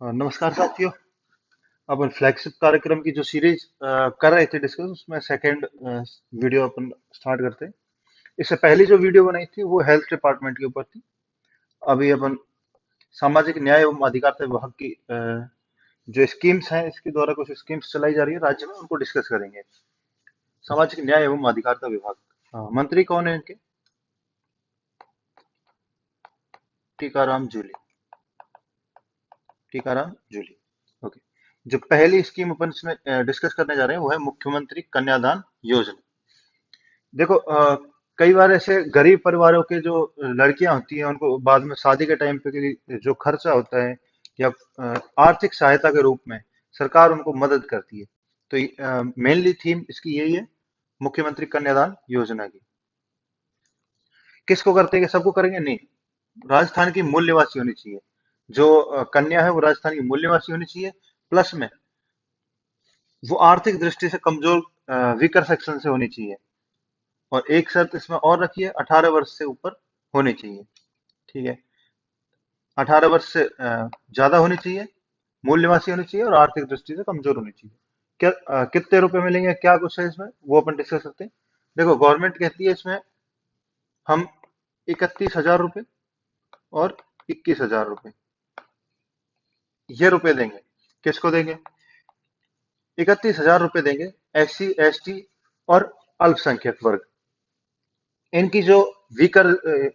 नमस्कार साथियों। अपन फ्लैगशिप कार्यक्रम की जो सीरीज कर रहे थे डिस्कस, उसमें सेकंड वीडियो अपन स्टार्ट करते हैं। इससे पहली जो वीडियो बनाई थी वो हेल्थ डिपार्टमेंट के ऊपर थी। अभी अपन सामाजिक न्याय एवं अधिकारिता विभाग की जो स्कीम्स हैं, इसके द्वारा कुछ स्कीम्स चलाई जा रही है राज्य में, उनको डिस्कस करेंगे। सामाजिक न्याय एवं अधिकारिता विभाग, मंत्री कौन है इनके? टीकाराम जूली। टीकाराम जूली। ओके। जो पहली स्कीम अपन इसमें डिस्कस करने जा रहे हैं वो है मुख्यमंत्री कन्यादान योजना। देखो, कई बार ऐसे गरीब परिवारों के जो लड़कियां होती हैं, उनको बाद में शादी के टाइम पे जो खर्चा होता है, या आर्थिक सहायता के रूप में सरकार उनको मदद करती है। तो मेनली थीम इसकी यही है, मुख्यमंत्री कन्यादान योजना की। किसको करते हैं? सबको करेंगे? नहीं। राजस्थान की मूल निवासी होनी चाहिए। जो कन्या है वो राजस्थान की मूल निवासी होनी चाहिए। प्लस में वो आर्थिक दृष्टि से कमजोर, वीकर सेक्शन से होनी चाहिए। और एक शर्त इसमें और रखी है, 18 वर्ष से ऊपर होनी चाहिए। ठीक है। 18 वर्ष से ज्यादा होनी चाहिए, मूल निवासी होनी चाहिए, और आर्थिक दृष्टि से कमजोर होनी चाहिए। क्या कितने रुपए मिलेंगे, क्या कुछ है इसमें, वो अपन डिस्कस करते हैं। देखो, गवर्नमेंट कहती है इसमें हम 31,000 रुपए और 21,000 रुपए, ये रुपए देंगे। किसको देंगे? 31,000 रुपए देंगे SC ST और अल्पसंख्यक वर्ग। इनकी जो वीकर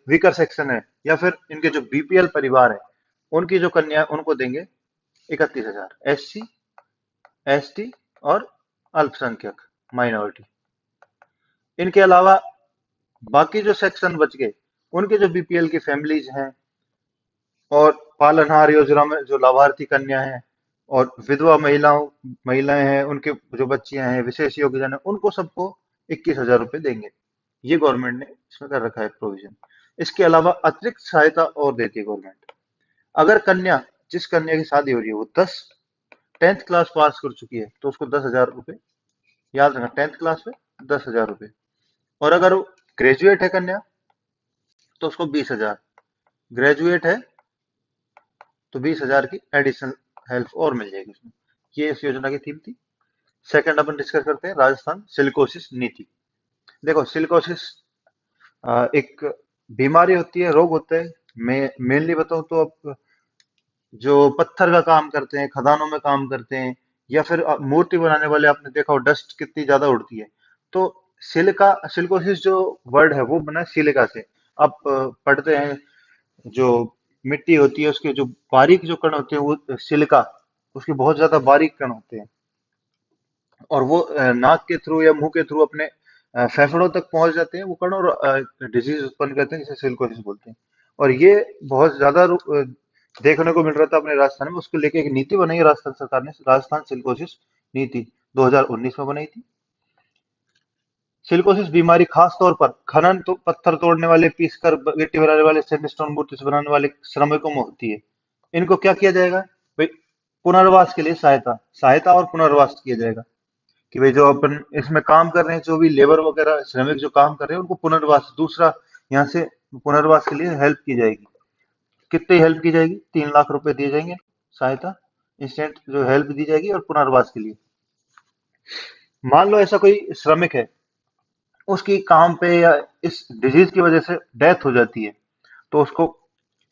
वीकर सेक्शन है, या फिर इनके जो बीपीएल परिवार है, उनकी जो कन्या है, उनको देंगे 31,000। SC ST और अल्पसंख्यक माइनॉरिटी। इनके अलावा बाकी जो सेक्शन बच गए, उनके जो बीपीएल की फैमिलीज हैं, और पालनहार योजना में जो लाभार्थी कन्या है, और विधवा महिलाएं हैं, उनके जो बच्चियां हैं, विशेष योग्यजन है, उनको सबको 21,000 रुपए देंगे। ये गवर्नमेंट ने इसमें कर रखा है प्रोविजन। इसके अलावा अतिरिक्त सहायता और देती है गवर्नमेंट। अगर जिस कन्या की शादी हो रही है वो 10th क्लास पास कर चुकी है, तो उसको 10,000 रुपए। याद रखना, 10th क्लास में 10,000 रुपए। और अगर वो ग्रेजुएट है कन्या, तो उसको 20,000। ग्रेजुएट है तो 20,000 की एडिशनल हेल्प और मिल जाएगी उसमें। ये इस योजना की थीम थी। सेकंड अपन डिस्कस करते हैं, राजस्थान सिलिकोसिस नीति। देखो, सिलिकोसिस एक बीमारी होती है, रोग होता है। मैं मेनली बताऊं तो, अब जो पत्थर का काम करते हैं, खदानों में काम करते हैं, या फिर मूर्ति बनाने वाले, आपने देखा हो डस्ट कितनी ज्यादा उड़ती है। तो सिलिकोसिस जो वर्ड है वो बना है सिलिका से। आप पढ़ते हैं, जो मिट्टी होती है उसके जो बारीक जो कण होते हैं, वो सिलिका, उसके बहुत ज्यादा बारीक कण होते हैं। और वो नाक के थ्रू या मुंह के थ्रू अपने फेफड़ों तक पहुंच जाते हैं वो कण, और डिजीज उत्पन्न करते हैं, जिसे सिलिकोसिस बोलते हैं। और ये बहुत ज्यादा देखने को मिल रहा था अपने राजस्थान में। उसको लेके एक नीति बनाई है राजस्थान सरकार ने, राजस्थान सिलिकोसिस नीति 2019 में बनाई थी। सिलिकोसिस बीमारी खास तौर पर खनन, तो पत्थर तोड़ने वाले, पीस कर गिट्टी बनाने वाले, सैंडस्टोन मूर्ति से बनाने वाले श्रमिकों में होती है। इनको क्या किया जाएगा भाई? पुनर्वास के लिए सहायता सहायता और पुनर्वास किया जाएगा। कि भाई, जो अपन इसमें काम कर रहे हैं, जो भी लेबर वगैरह श्रमिक जो काम कर रहे हैं, उनको पुनर्वास, दूसरा यहाँ से पुनर्वास के लिए हेल्प की जाएगी। कितनी हेल्प की जाएगी? 3 लाख रुपए दिए जाएंगे सहायता, इंस्टेंट जो हेल्प दी जाएगी, और पुनर्वास के लिए। मान लो ऐसा कोई श्रमिक है, उसकी काम पे या इस डिजीज की वजह से डेथ हो जाती है, तो उसको,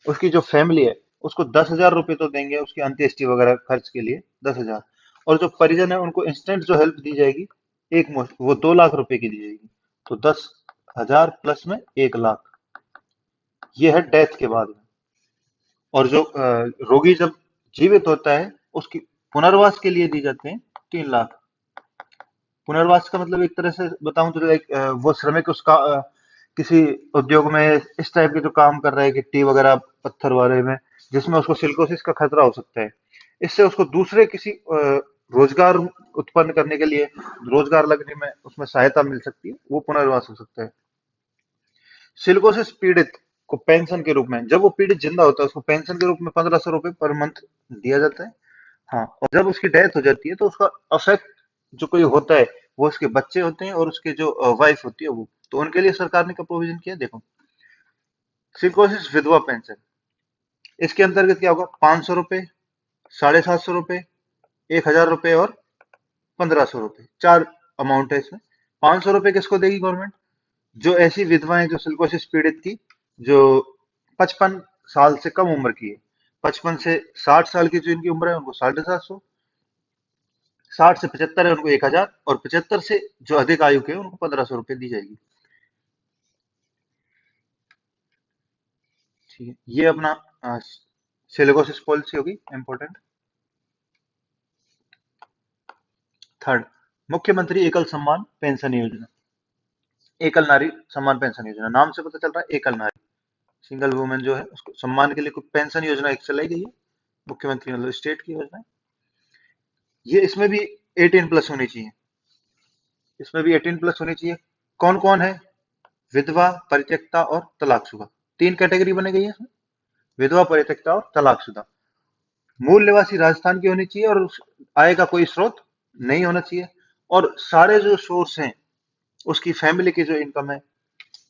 उसकी जो फैमिली है, उसको 10,000 रुपए तो देंगे उसकी अंत्येष्टि वगैरह खर्च के लिए, 10,000। और जो परिजन है उनको इंस्टेंट जो हेल्प दी जाएगी, एक मुश्त, वो 2 लाख रुपए की दी जाएगी। तो 10,000 प्लस में 1 लाख, ये है डेथ के बाद में। और जो रोगी जब जीवित होता है, उसकी पुनर्वास के लिए दी जाते हैं 3 लाख। पुनर्वास का मतलब, एक तरह से बताऊं तो, एक वो श्रमिक उसका किसी उद्योग में इस टाइप के जो काम कर रहा है, गिट्टी वगैरह पत्थर वाले में, जिसमें उसको सिलिकोसिस का खतरा हो सकता है, इससे उसको दूसरे किसी रोजगार उत्पन्न करने के लिए, रोजगार लगने में उसमें सहायता मिल सकती है, वो पुनर्वास हो सकता है। सिलिकोसिस पीड़ित को पेंशन के रूप में, जब वो पीड़ित जिंदा होता है, उसको पेंशन के रूप में 1,500 रुपए पर मंथ दिया जाता है। हाँ, और जब उसकी डेथ हो जाती है, तो उसका अफेक्ट जो कोई होता है, वो उसके बच्चे होते हैं, और उसके जो वाइफ होती है वो, तो उनके लिए सरकार ने क्या प्रोविजन किया, देखो। सिलिकोसिस विधवा पेंशन, इसके अंतर्गत क्या होगा? 500 रुपए ₹750, ₹1000 और ₹1500, चार अमाउंट है इसमें। ₹500 किसको देगी गवर्नमेंट? जो ऐसी विधवाएं जो सिलिकोसिस पीड़ित थी, जो 55 साल से कम उम्र की है, 55 से 60 साल की जो इनकी उम्र है उनको 750, 60 से 75 है उनको 1000, और 75 से जो अधिक आयु के हैं उनको ₹1500 दी जाएगी। ठीक है, ये अपना सिलिकोसिस पॉलिसी होगी इंपॉर्टेंट। थर्ड, मुख्यमंत्री एकल सम्मान पेंशन योजना। एकल नारी सम्मान पेंशन योजना, नाम से पता चल रहा है एकल नारी, सिंगल वुमेन जो है उसको सम्मान के लिए कुछ पेंशन योजना एक चलाई गई है, मुख्यमंत्री मतलब स्टेट की योजना है। ये इसमें भी 18+ होनी चाहिए, इसमें भी 18+ होनी चाहिए। कौन कौन है? विधवा, परित्यक्ता और तलाकशुदा, तीन कैटेगरी बनी गई है इसमें, विधवा, परित्यक्ता और तलाकशुदा। मूल निवासी राजस्थान की होनी चाहिए और आय का कोई स्रोत नहीं होना चाहिए, और सारे जो सोर्स हैं उसकी फैमिली की जो इनकम है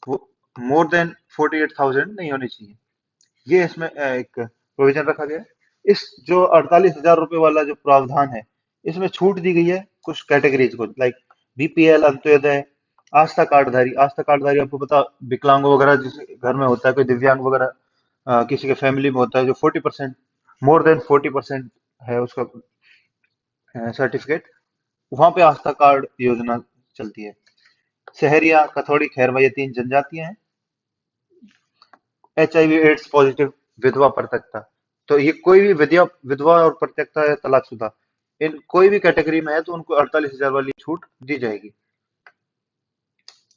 वो मोर देन 48,000 नहीं होनी चाहिए। ये इसमें एक प्रोविजन रखा गया है। इस जो 48,000 रुपए वाला जो प्रावधान है, इसमें छूट दी गई है कुछ कैटेगरीज को, लाइक बीपीएल, अंत्योदय, आस्था कार्डधारी। आस्था कार्डधारी आपको पता, विकलांग वगैरह जिस घर में होता है, कोई दिव्यांग वगैरह किसी के फैमिली में होता है, जो 40%, मोर देन 40% है उसका सर्टिफिकेट, वहां पे आस्था कार्ड योजना चलती है। सहरिया, कथौड़ी, खैरवा, ये तीन जनजातियां हैं। HIV एड्स पॉजिटिव, विधवा, परित्यक्ता, तो ये कोई भी विधवा विधवा और परित्यक्ता या तलाकशुदा, इन कोई भी कैटेगरी में है तो उनको 48,000 वाली छूट दी जाएगी।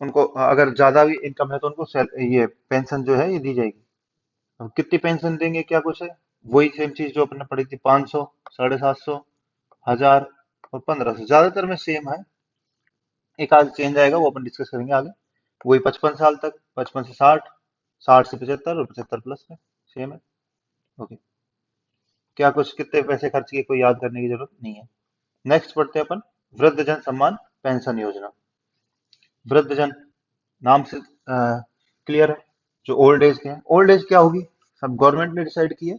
उनको अगर ज्यादा भी इनकम है तो उनको ये पेंशन जो है ये दी जाएगी। अब कितनी पेंशन देंगे, क्या कुछ है, वही सेम चीज जो अपने पढ़ी थी, 500, 750, 1000 और 1500, ज्यादातर में सेम है, एक आध चेंज आएगा वो अपन डिस्कस करेंगे आगे। वही 55 साल तक, 55 से 60, 60 से 75 और 75+ में सेम है। ओके, क्या कुछ कितने पैसे खर्च किए कोई याद करने की जरूरत नहीं है। नेक्स्ट पढ़ते हैं अपन, वृद्धजन सम्मान पेंशन योजना। वृद्धजन, नाम से क्लियर है, जो ओल्ड एज के हैं। ओल्ड एज क्या होगी, सब गवर्नमेंट ने डिसाइड की है।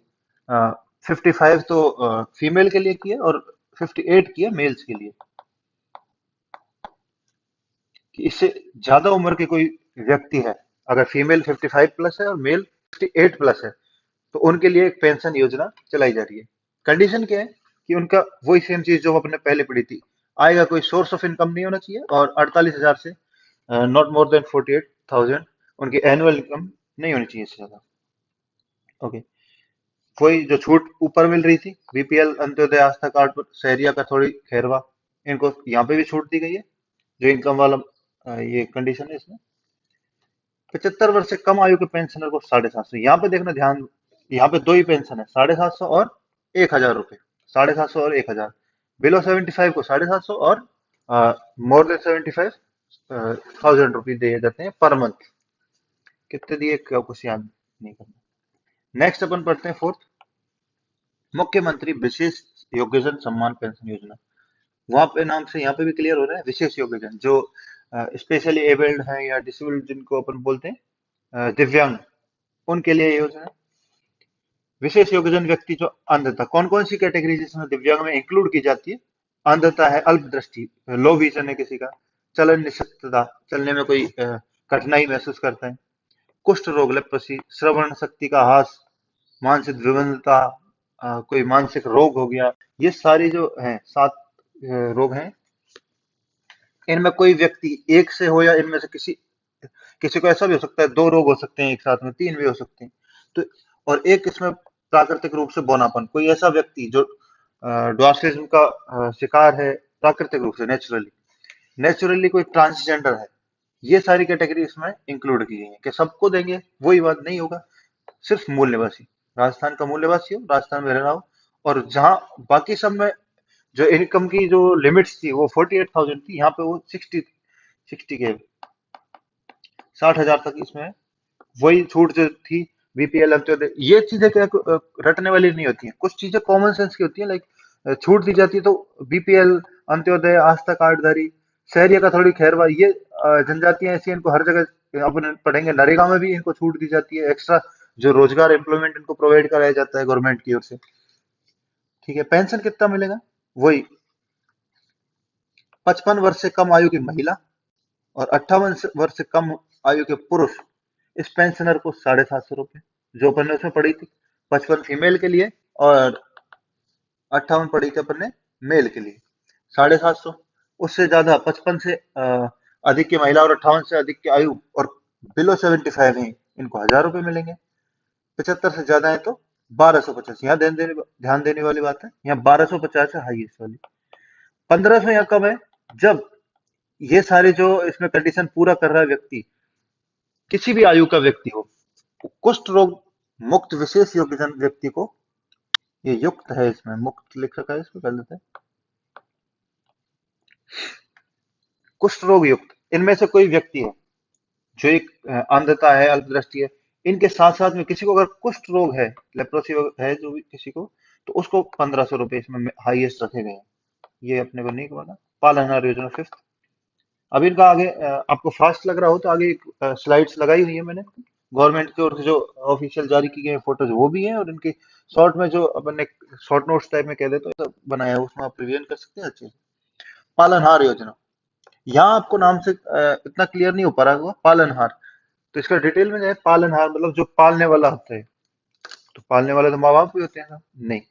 55 तो फीमेल के लिए की है और 58 की है मेल्स के लिए, कि इससे ज्यादा उम्र के कोई व्यक्ति है, अगर फीमेल 55+ है और मेल 58+ है, तो उनके लिए एक पेंशन योजना चलाई जा रही है। कंडीशन क्या है कि उनका वही सेम चीज जो अपने पहले पढ़ी थी, आएगा कोई सोर्स ऑफ इनकम नहीं होना चाहिए, और 48,000 से नॉट मोर देन 48,000 उनकी एनुअल इनकम नहीं होनी चाहिए, इससे ज्यादा। ओके, कोई जो छूट ऊपर मिल रही थी बीपीएल, अंत्योदय, आस्था कार्ड पर, सहरिया का थोड़ी, खैरवा, इनको यहाँ पे भी छूट दी गई है, जो इनकम वाला ये कंडीशन है इसमें। 75 वर्ष से कम आयु के पेंशनर को 750, यहाँ पे देखना ध्यान, यहाँ पे दो ही पेंशन है, 750 और 1000 रुपए, 750 और 1000। बिलो 75 को 750 और मोर देन 75 1000 रुपीज दिए जाते हैं पर मंथ। कितने दिए क्या कुछ याद नहीं करना। नेक्स्ट अपन पढ़ते हैं फोर्थ, मुख्यमंत्री विशेष योग्यजन सम्मान पेंशन योजना। वहां पे नाम से यहाँ पे भी क्लियर हो रहा है, विशेष योग्यजन जो स्पेशली एबल्ड है या डिसेबल्ड जिनको अपन बोलते हैं, दिव्यांग, उनके लिए ये योजना है। विशेष योग्यजन व्यक्ति जो अंधता, कौन कौन सी कैटेगरी जिसमें दिव्यांग में इंक्लूड की जाती है? अंधता है, अल्प दृष्टि, लो विजन है किसी का, चलन निषक्तता, चलने में कोई कठिनाई महसूस करता है, कुष्ठ रोग, लेप्रोसी, श्रवण शक्ति का ह्रास, मानसिक विभिन्नता, कोई मानसिक रोग हो गया, ये सारी जो है 7 रोग हैं। इनमें कोई व्यक्ति एक से हो या इनमें से किसी किसी को ऐसा भी हो सकता है, दो रोग हो सकते हैं एक साथ में, तीन भी हो सकते हैं, तो और एक इसमें प्राकृतिक रूप से बौनापन, कोई ऐसा व्यक्ति जो ड्वार्फिज्म का शिकार है प्राकृतिक रूप से, नेचुरली, नेचुरली कोई ट्रांसजेंडर है, ये सारी कैटेगरी इसमें इंक्लूड की गई है। कि सबको देंगे वही बात नहीं होगा, सिर्फ मूल निवासी, राजस्थान का मूल निवासी हो, राजस्थान में रहना हो, और जहां बाकी सब में जो इनकम की जो लिमिट्स थी वो 48,000 थी, यहाँ पे वो 60 के 60,000 तक इसमें वही छूट जो थी। बीपीएल, अंत्योदय, ये चीजें क्या रटने वाली नहीं होती हैं, कुछ चीजें कॉमन सेंस की होती है, लाइक छूट दी जाती है तो बीपीएल, अंत्योदय, आस्था कार्डधारी, शहरी का थोड़ी, खैरवा, ये जनजातियां ऐसी हैं, इनको हर जगह अपन पढ़ेंगे, नरेगा में भी इनको छूट दी जाती है, एक्स्ट्रा जो रोजगार एम्प्लॉयमेंट इनको प्रोवाइड कराया जाता है गवर्नमेंट की ओर से। ठीक है, पेंशन कितना मिलेगा? वही 55 वर्ष से कम आयु की महिला और 58 वर्ष से कम आयु के पुरुष इस पेंशनर को 750 रुपये, जो अपन ने उसमें पढ़ी थी, 55 फीमेल के लिए और 58 पढ़ी थी अपन ने मेल के लिए, 750। उससे ज्यादा 55 से अधिक की महिला और 58 से अधिक की आयु और बिलो 75 है, इनको 1000 रुपये मिलेंगे। 75 से ज्यादा है तो 1250। यहाँ ध्यान देने वाली बात है, यहाँ 1250 है हाईएस्ट वाली। 1500 यहाँ कब है? जब ये सारे जो इसमें कंडीशन पूरा कर रहा है व्यक्ति, किसी भी आयु का व्यक्ति हो, कुष्ठ रोग मुक्त विशेष योग्यजन व्यक्ति को, ये युक्त है इसमें, मुक्त लिख रखा है, इसको कर लेते हैं, कुष्ठ रोग युक्त इनमें से कोई व्यक्ति है जो एक अंधता है, अल्पदृष्टि है, इनके साथ साथ में किसी को अगर कुष्ठ रोग है, लेप्रोसी है जो भी किसी को, तो उसको 1500 रुपये इसमें हाईएस्ट रखे गए हैं। ये अपने को नहीं पता। पालनहार योजना फिफ्थ। अब इनका आगे आपको फास्ट लग रहा हो तो आगे एक स्लाइड्स लगाई हुई है मैंने, गवर्नमेंट की ओर से जो ऑफिशियल जारी की गई फोटोज वो भी है, और इनकी शॉर्ट में जो अपन ने शॉर्ट नोट्स टाइप में कह देते हैं तो बनाया है, उसमें आप रिवीजन कर सकते हैं अच्छे से। पालनहार योजना, यहाँ आपको नाम से इतना क्लियर नहीं हो पा रहा होगा पालनहार, तो इसका डिटेल में जाए। पालनहार मतलब जो पालने वाला होता है, तो पालने वाले तो माँ बाप भी होते हैं ना? नहीं,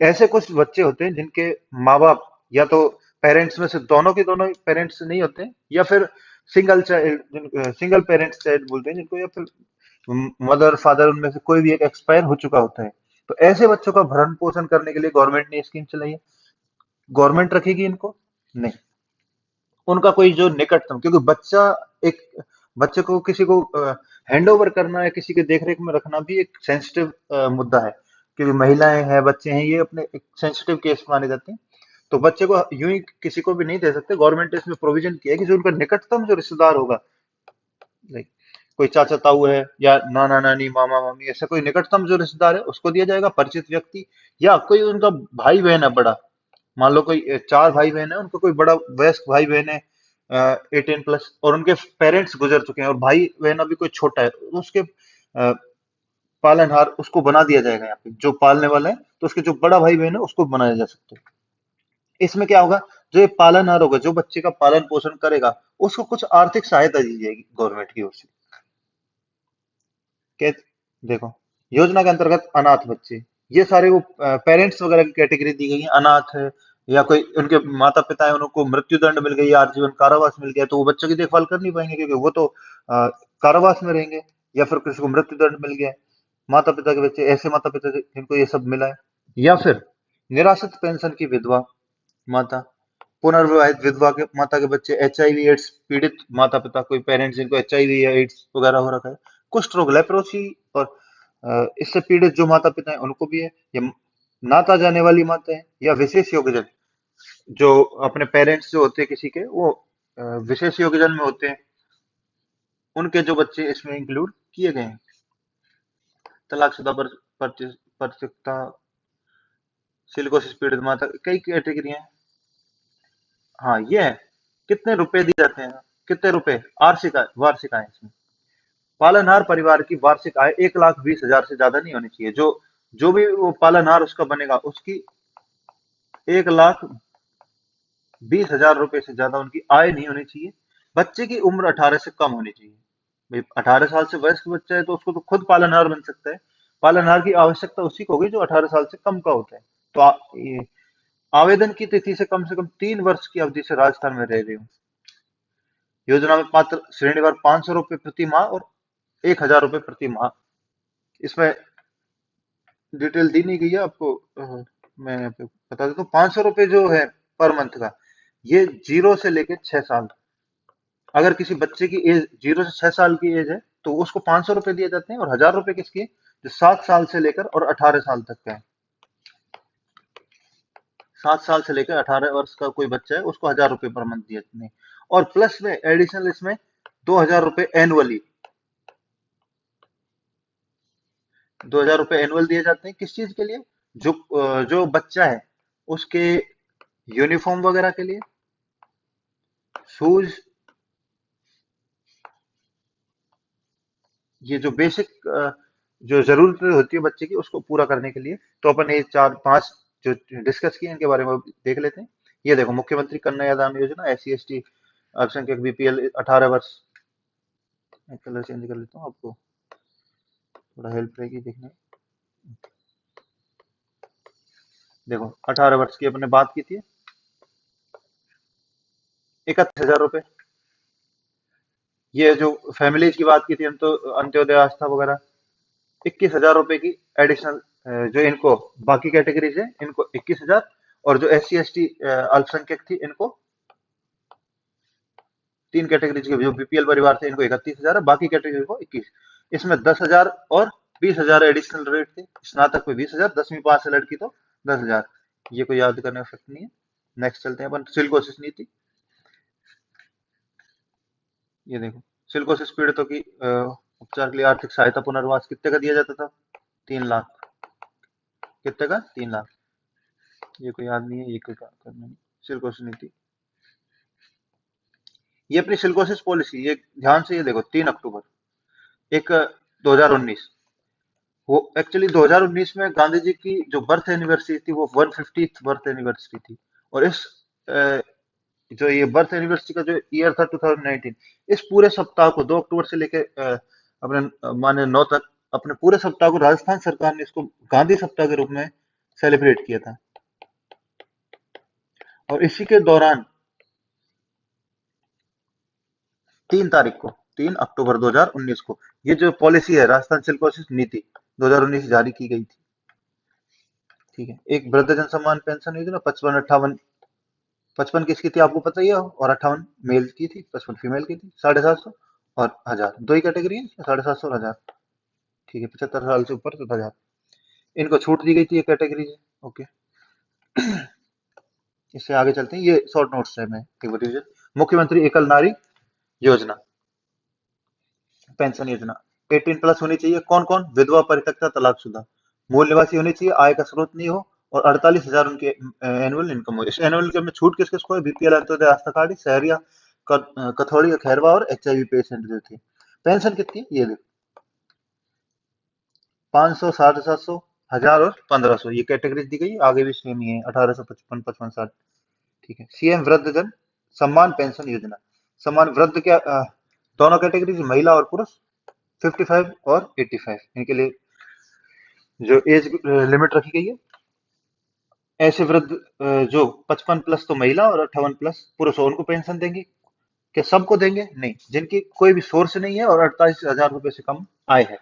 ऐसे कुछ बच्चे होते हैं जिनके माँ बाप या तो पेरेंट्स में से दोनों के दोनों पेरेंट्स नहीं होते हैं, या फिर single child, single parents child बोलते हैं जिनको, या फिर मदर फादर उनमें से कोई भी एक एक्सपायर हो चुका होता है। तो ऐसे बच्चों का भरण पोषण करने के लिए गवर्नमेंट ने स्कीम चलाई है। गवर्नमेंट रखेगी इनको? नहीं, उनका कोई जो निकटतम, क्योंकि बच्चा एक बच्चे को किसी को हैंड ओवर करना है, किसी के देख रेख में रखना भी एक सेंसिटिव मुद्दा है, क्योंकि महिलाएं हैं, बच्चे हैं, ये अपने एक सेंसिटिव केस माने जाते हैं। तो बच्चे को यूं ही किसी को भी नहीं दे सकते। गवर्नमेंट ने इसमें प्रोविजन किया है कि जो उनका निकटतम जो रिश्तेदार होगा, लाइक कोई चाचा ताऊ है या नाना नानी मामा मामी, ऐसा कोई निकटतम जो रिश्तेदार है उसको दिया जाएगा, परिचित व्यक्ति, या कोई उनका भाई बहन है बड़ा। मान लो कोई चार भाई बहन है, उनका कोई बड़ा वयस्क भाई बहन है 18 प्लस, और उनके पेरेंट्स गुजर चुके हैं और भाई बहन अभी कोई छोटा है, तो उसके पालनहार उसको बना दिया जाएगा। यहाँ पे जो पालने वाला है तो उसके जो बड़ा भाई बहन है उसको बनाया जा सकता है। इसमें क्या होगा, जो ये पालनहार होगा, जो बच्चे का पालन पोषण करेगा, उसको कुछ आर्थिक सहायता दी जाएगी गवर्नमेंट की ओर से। क्या? देखो, योजना के अंतर्गत अनाथ बच्चे, ये सारे वो पेरेंट्स वगैरह की कैटेगरी दी गई है। अनाथ है या कोई उनके माता पिता है, उनको मृत्यु दंड मिल गई, आजीवन कारावास मिल गया, तो वो बच्चों की देखभाल कर नहीं पाएंगे, क्योंकि वो तो कारावास में रहेंगे। या फिर किसी को मृत्यु दंड मिल गया है, माता पिता के बच्चे, ऐसे माता पिता जिनको ये सब मिला है। या फिर निराश्रित पेंशन की विधवा माता, पुनर्विवाहित विधवा के माता के बच्चे, एचआईवी एड्स पीड़ित माता पिता, कोई पेरेंट्स जिनको एचआईवी या एड्स वगैरह हो रखा है, कुष्ठ रोग लेप्रोसी और इससे पीड़ित जो माता पिता हैं उनको भी है। या नाता जाने वाली माता है, या विशेष योग्यजन, जो अपने पेरेंट्स जो होते हैं किसी के, वो विशेष योग्यजन में होते हैं, उनके जो बच्चे इसमें इंक्लूड किए गए हैं। तलाकशुदा परित्यक्ता, सिलिकोसिस पीड़ित माता, कई कैटेगरी हैं। हाँ, ये है। कितने रुपए दिए जाते हैं? कितने रुपए? वार्षिक आय, वार्षिक आय इसमें। पालनहार परिवार की वार्षिक आय 1,20,000 से ज्यादा नहीं होनी चाहिए। जो जो भी वो पालनहार उसका बनेगा, उसकी 1,20,000 रुपए से ज्यादा उनकी आय नहीं होनी चाहिए। बच्चे की उम्र 18 से कम होनी चाहिए। भाई 18 साल से वयस्क बच्चा है तो उसको तो खुद पालनहार बन सकता है। पालनहार की आवश्यकता उसी को होगी जो 18 साल से कम का होता है। तो ये आवेदन की तिथि से कम 3 वर्ष की अवधि से राजस्थान में रह रहे हो। योजना में पात्र श्रेणीवार 500 रुपये प्रति माह और 1,000 रुपये प्रति माह। इसमें डिटेल दी नहीं गई है आपको, मैं यहाँ पे बता देता हूँ। 500 रुपये जो है पर मंथ का, ये 0 से लेकर 6 साल। अगर किसी बच्चे की एज 0 से 6 साल की एज है तो उसको 500 रुपये दिए जाते हैं, और 1,000 रुपये किसकी है? जो 7 साल से लेकर और 18 साल तक का है। 7 साल से लेकर 18 वर्ष का कोई बच्चा है उसको 1,000 रुपये पर मंथ दिए जाते हैं। और प्लस में एडिशनल इसमें 2,000 रुपये एनुअली, 2,000 रुपये एनुअल दिए जाते हैं। किस चीज के लिए? जो बच्चा है उसके यूनिफॉर्म वगैरह के लिए, शूज, ये जो बेसिक जो जरूरत होती है बच्चे की उसको पूरा करने के लिए। तो अपन ये चार पांच जो डिस्कस किए इनके बारे में देख लेते हैं। ये देखो, मुख्यमंत्री कन्या दान योजना, SC ST अल्पसंख्यक BPL 18 वर्ष। मैं कलर चेंज कर लेता हूँ, आपको थोड़ा हेल्प रहेगी देखने में। देखो, 18 वर्ष की अपने बात की थी, 31,000 रुपए। ये जो फैमिलीज की बात की थी हम, तो अंत्योदय आस्था वगैरह, 21,000 रुपए की एडिशनल। जो इनको बाकी कैटेगरीज है इनको 21,000, और जो SC ST अल्पसंख्यक थी इनको, तीन कैटेगरीज के जो BPL परिवार थे इनको 31,000 है, बाकी कैटेगरी को 21। इसमें 10,000 और 20,000 एडिशनल रेट थे। स्नातक में 20,000, 10वीं पास है लड़की तो 10,000। ये कोई याद करने का फर्क नहीं है। नेक्स्ट चलते हैं अपन, सिलिकोसिस नीति। ये देखो, सिलिकोसिस पीड़ितों की उपचार के लिए आर्थिक सहायता पुनर्वास कितने का दिया जाता था? 3 लाख। कितने का? 3 लाख। ये कोई याद नहीं है, ये कोई करना नहीं। सिलिकोसिस नीति, ये अपनी सिलिकोसिस पॉलिसी, ये ध्यान से ये देखो, 3 अक्टूबर एक 2019। वो एक्चुअली 2019 में गांधी जी की जो बर्थ एनिवर्सरी थी वो 150th बर्थ एनिवर्सरी थी। और इस अ, जो ये बर्थ एनिवर्सरी का जो ईयर था 2019, इस पूरे सप्ताह को 2 अक्टूबर से लेके अपने माने 9 तक, अपने पूरे सप्ताह को राजस्थान सरकार ने इसको गांधी सप्ताह के रूप में सेलिब्रेट किया था। और इसी के दौरान 3 तारीख को, 3 अक्टूबर 2019 को, ये जो पॉलिसी है राजस्थान सिल्कोसिस नीति 2019 जारी की गई थी। ठीक है, एक वृद्धजन सम्मान पेंशन योजना, 55-58, 55 किसकी थी आपको पता ही है, और 58 मेल की थी, 55 फीमेल की थी। 750 और 1000, दो ही कैटेगरी है, 750 और 1000। ठीक है, 75 साल से ऊपर तो 1000, इनको छूट दी गई थी, ये कैटेगरी है। ओके, इससे आगे चलते हैं, ये शॉर्ट नोट्स है, मैं एक बार रिवीजन। मुख्यमंत्री एकल नारी योजना, पेंशन योजना, 18+ होनी चाहिए। कौन कौन? विधवा, परित्यक्ता, तलाकशुदा, मूल निवासी होनी चाहिए, आय का स्रोत नहीं हो, और 48,000 उनके एनुअल इनकम हो। इस एनुअल इनकम में छूट किस किस को है? BPL, अंत्योदय, आस्था कार्ड, सहरिया, कथौड़ी, खैरवा और HIV पेशेंट जो थे। पेंशन कितनी है? ये देखो, 500, 750, 1000 और 1500, ये कैटेगरी दी गई। आगे भी सेम ही है, 1855, 55, 60। ठीक है, CM वृद्धजन सम्मान पेंशन योजना, सम्मान वृद्ध क्या दोनों कैटेगरी, महिला और पुरुष, 55 और 85, इनके लिए जो एज लिमिट रखी गई है। ऐसे वृद्ध जो 55+ तो महिला और 58+ पुरुष हो, उनको पेंशन देंगे। क्या सबको देंगे? नहीं, जिनकी कोई भी सोर्स नहीं है और 48,000 रुपए से कम आय है,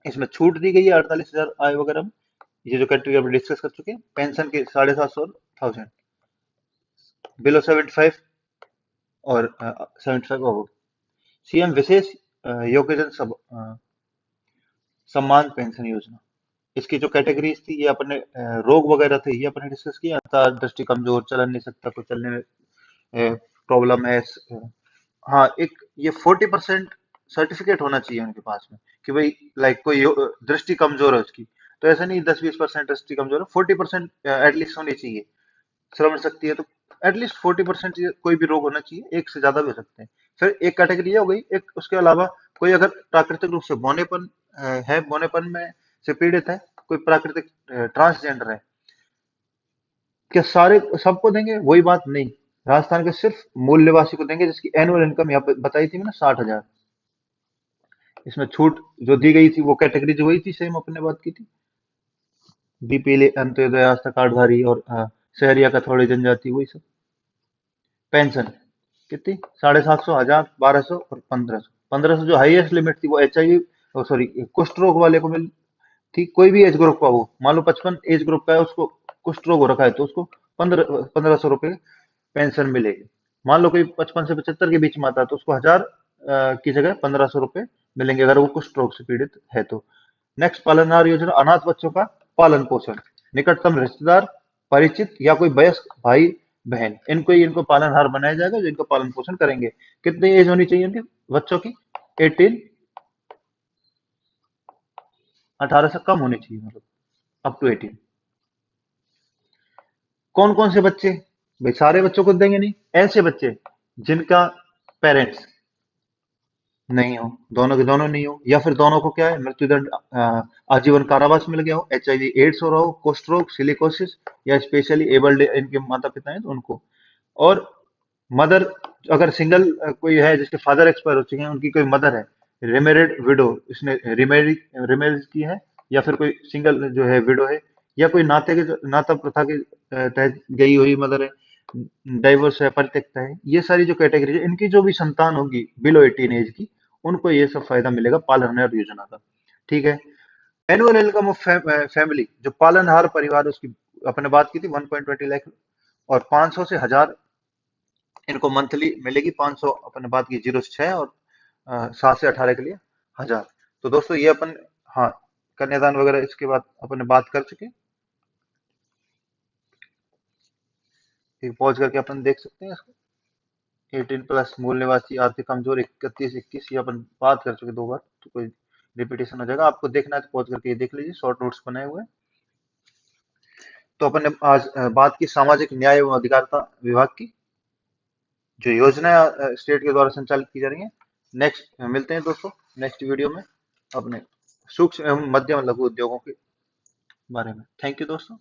इसमें छूट दी गई है। 48,000 आय वगैरह में, ये जो कैटेगरी अभी डिस्कस कर चुके हैं, पेंशन के 750 और 1000, बिलो 75 और 75 और CM विशेष योग्यजन सम्मान पेंशन योजना। इसकी जो कैटेगरीज थी, ये अपने रोग वगैरह थे, ये अपने डिस्कस किया था। दृष्टि कमजोर, चल नहीं सकता, कोई चलने में प्रॉब्लम है। हाँ, एक ये 40% सर्टिफिकेट होना चाहिए उनके पास में, कि भाई लाइक कोई दृष्टि कमजोर है उसकी। तो ऐसा नहीं 10-20% दृष्टि कमजोर है, 40% एटलीस्ट होनी चाहिए। श्रवण शक्ति है तो एटलीस्ट 40% कोई भी रोग होना चाहिए, एक से ज्यादा भी हो सकते हैं। फिर एक कैटेगरी ये हो गई। एक उसके अलावा कोई अगर प्राकृतिक रूप से बौनेपन है, बौनेपन में से पीड़ित है, कोई प्राकृतिक ट्रांसजेंडर है, क्या सारे सबको देंगे? वही बात नहीं, राजस्थान के सिर्फ मूल निवासी को देंगे, जिसकी एनुअल इनकम यहाँ पे बताई थी मैंने 60,000। इसमें छूट जो दी गई थी वो कैटेगरी जो वही थी, सेम अपने बात की थी। BPL, अंत्योदय, आस्था कार्डधारी और शहरिया का थोड़ी जनजाति, वही सब। पेंशन कितनी? 750, 1000, 1200 और 1500। 1500 जो हाईएस्ट लिमिट थी वो HIV, सॉरी, कुष्ठ रोग वाले को मिल थी। कोई भी एज ग्रुप का हो, मान लो 55 एज ग्रुप का है, उसको कुष्ठ रोग हो रखा है, तो उसको 1500 रुपए पेंशन मिलेगी। मान लो कोई 55 से 75 के बीच में आता है, तो उसको 1000 की जगह 1500 रुपए मिलेंगे, अगर वो कुष्ठ रोग से पीड़ित है तो। नेक्स्ट, पालनहार योजना, अनाथ बच्चों का पालन पोषण, निकटतम रिश्तेदार, परिचित या कोई वयस्क भाई बहन, इनको पालनहार बनाया जाएगा, जो इनका पालन पोषण करेंगे। कितनी एज होनी चाहिए इनके बच्चों की? 18, 18 से कम होनी चाहिए, मतलब अप टू 18। कौन कौन से बच्चे? भाई सारे बच्चों को देंगे नहीं, ऐसे बच्चे जिनका पेरेंट्स नहीं हो, दोनों के दोनों नहीं हो, या फिर दोनों को क्या है, मृत्युदंड, आजीवन कारावास मिल गया हो, HIV एड्स हो रहा हो, कुष्ठ रोग, सिलिकोसिस, या स्पेशली एबल्ड इनके माता पिता हैं तो उनको। और मदर, अगर सिंगल कोई है जिसके फादर एक्सपायर हो चुके हैं, उनकी कोई मदर है, रिमेरिड विडो, इसने रिमेरी रिमेरिज की है, या फिर कोई सिंगल जो है विडो है, या कोई नाते के नाता प्रथा के तहत गई हुई मदर है, डाइवोर्स है, परित्यक्ता है, ये सारी जो कैटेगरी है, इनकी जो भी संतान होगी बिलो 18 एज की, उनको ये सब फायदा मिलेगा पालनहार योजना का। ठीक है। एनुअल इनकम ऑफ फैमिली, जो पालनहार परिवार, उसकी अपने बात की थी 1.20 लाख, और 500 से 1000 इनको मंथली मिलेगी। 500 अपने बात की 0 से 6, और 7 से 18 के लिए 1000। तो दोस्तों ये अपन, हाँ, कन्यादान वगैरह इसके बाद अपन बात कर चुके। ठीक, पॉज करके अपन देख सकते हैं इसको। 18+ मूल निवासी आर्थिक कमजोर 31-21, ये अपन बात कर चुके 2 बार, तो कोई रिपीटेशन हो जाएगा। आपको देखना है तो पॉज करके ये देख लीजिए, शॉर्ट नोट्स बनाए हुए हैं। तो अपन ने आज बात की सामाजिक न्याय एवं अधिकारिता विभाग की, जो योजनाएं स्टेट के द्वारा संचालित की जा रही हैं। नेक्स्ट मिलते हैं दोस्तों, नेक्स्ट वीडियो में अपने सूक्ष्म एवं मध्यम लघु उद्योगों के बारे में। थैंक यू दोस्तों।